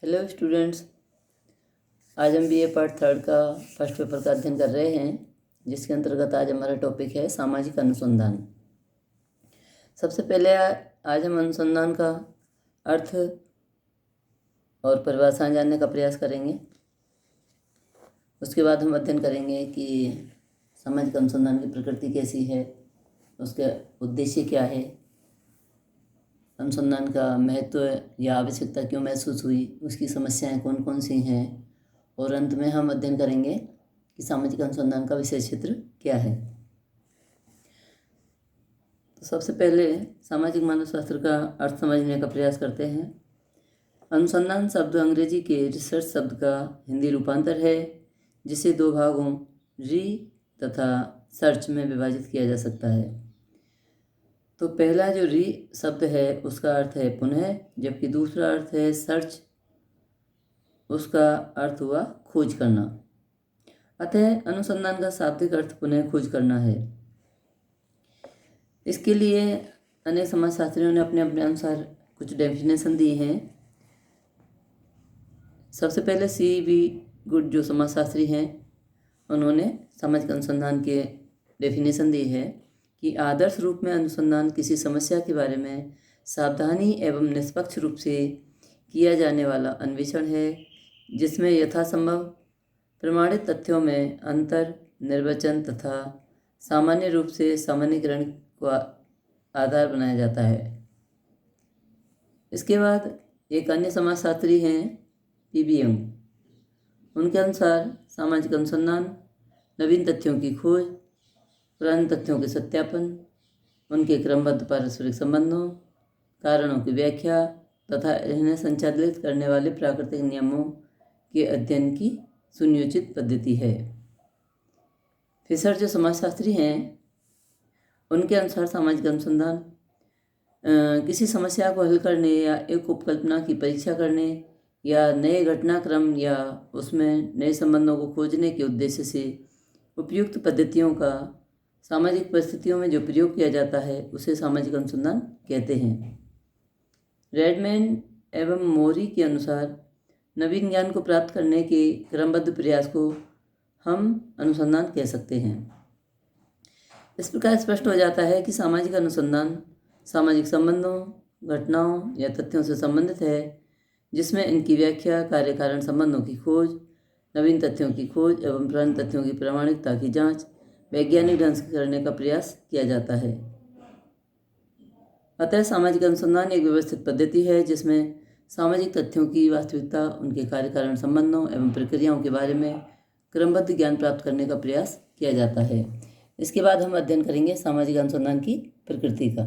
Hello students, आज हम BA part third का फर्स्ट पेपर का अध्ययन कर रहे हैं, जिसके अंतर्गत आज हमारा टॉपिक है सामाजिक अनुसंधान। सबसे पहले आज हम अनुसंधान का अर्थ और परिभाषाएं जानने का प्रयास करेंगे। उसके बाद हम अध्ययन करेंगे कि सामाजिक अनुसंधान की प्रकृति कैसी है, उसके उद्देश्य क्या है, अनुसंधान का महत्व या आवश्यकता क्यों महसूस हुई, उसकी समस्याएं कौन कौन सी हैं, और अंत में हम अध्ययन करेंगे कि सामाजिक अनुसंधान का विषय क्षेत्र क्या है। तो सबसे पहले सामाजिक मानवशास्त्र का अर्थ समझने का प्रयास करते हैं। अनुसंधान शब्द अंग्रेजी के रिसर्च शब्द का हिंदी रूपांतर है, जिसे दो भागों री तथा सर्च में विभाजित किया जा सकता है। तो पहला जो री शब्द है उसका अर्थ है पुनः, जबकि दूसरा अर्थ है सर्च, उसका अर्थ हुआ खोज करना। अतः अनुसंधान का शाब्दिक अर्थ पुनः खोज करना है। इसके लिए अनेक समाजशास्त्रियों ने अपने अपने अनुसार कुछ डेफिनेशन दी हैं। सबसे पहले C.B. गुड जो समाजशास्त्री हैं, उन्होंने सामाजिक अनुसंधान के डेफिनेशन दी है कि आदर्श रूप में अनुसंधान किसी समस्या के बारे में सावधानी एवं निष्पक्ष रूप से किया जाने वाला अन्वेषण है, जिसमें यथासंभव प्रमाणित तथ्यों में अंतर, निर्वचन तथा सामान्य रूप से सामान्यीकरण को आधार बनाया जाता है। इसके बाद एक अन्य समाजशास्त्री हैं P.B. यंग। उनके अनुसार सामाजिक अनुसंधान नवीन तथ्यों की खोज, पुराने तथ्यों के सत्यापन, उनके क्रमबद्ध पारस्परिक संबंधों, कारणों की व्याख्या तथा इन्हें संचालित करने वाले प्राकृतिक नियमों के अध्ययन की सुनियोजित पद्धति है। फिशर जो समाजशास्त्री हैं, उनके अनुसार सामाजिक अनुसंधान किसी समस्या को हल करने या एक उपकल्पना की परीक्षा करने या नए घटनाक्रम या उसमें नए संबंधों को खोजने के उद्देश्य से उपयुक्त पद्धतियों का सामाजिक परिस्थितियों में जो प्रयोग किया जाता है उसे सामाजिक अनुसंधान कहते हैं। रेडमैन एवं मोरी के अनुसार नवीन ज्ञान को प्राप्त करने के क्रमबद्ध प्रयास को हम अनुसंधान कह सकते हैं। इस प्रकार स्पष्ट हो जाता है कि सामाजिक अनुसंधान सामाजिक संबंधों, घटनाओं या तथ्यों से संबंधित है, जिसमें इनकी व्याख्या, कार्य कारण संबंधों की खोज, नवीन तथ्यों की खोज एवं पुराने तथ्यों की प्रामाणिकता की जांच वैज्ञानिक ढंग से करने का प्रयास किया जाता है। अतः सामाजिक अनुसंधान एक व्यवस्थित पद्धति है, जिसमें सामाजिक तथ्यों की वास्तविकता, उनके कार्य कारण संबंधों एवं प्रक्रियाओं के बारे में क्रमबद्ध ज्ञान प्राप्त करने का प्रयास किया जाता है। इसके बाद हम अध्ययन करेंगे सामाजिक अनुसंधान की प्रकृति का।